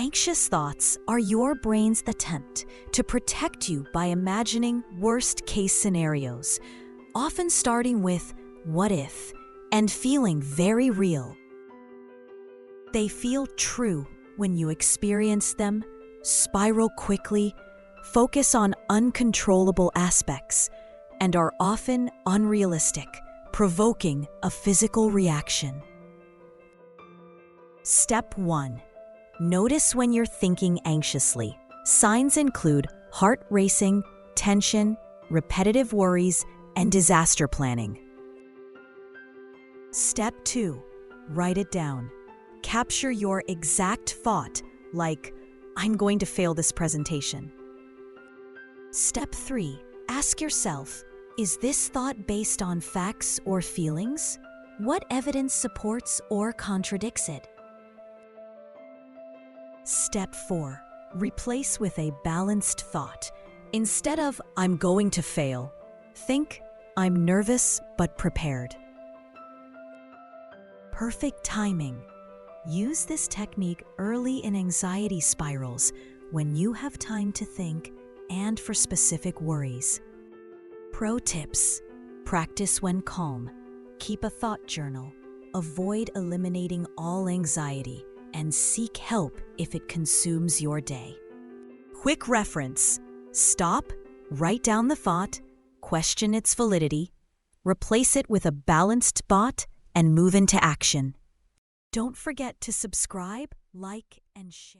Anxious thoughts are your brain's attempt to protect you by imagining worst-case scenarios, often starting with "what if" and feeling very real. They feel true when you experience them, spiral quickly, focus on uncontrollable aspects, and are often unrealistic, provoking a physical reaction. Step 1. Notice when you're thinking anxiously. Signs include heart racing, tension, repetitive worries, and disaster planning. Step 2. Write it down. Capture your exact thought, like, "I'm going to fail this presentation." Step 3. Ask yourself, is this thought based on facts or feelings? What evidence supports or contradicts it? Step 4. Replace with a balanced thought. Instead of "I'm going to fail," think "I'm nervous but prepared." Perfect timing. Use this technique early in anxiety spirals when you have time to think and for specific worries. Pro tips: practice when calm, keep a thought journal, avoid eliminating all anxiety, and seek help if it consumes your day. Quick reference: stop, write down the thought, question its validity, replace it with a balanced thought, and move into action. Don't forget to subscribe, like, and share.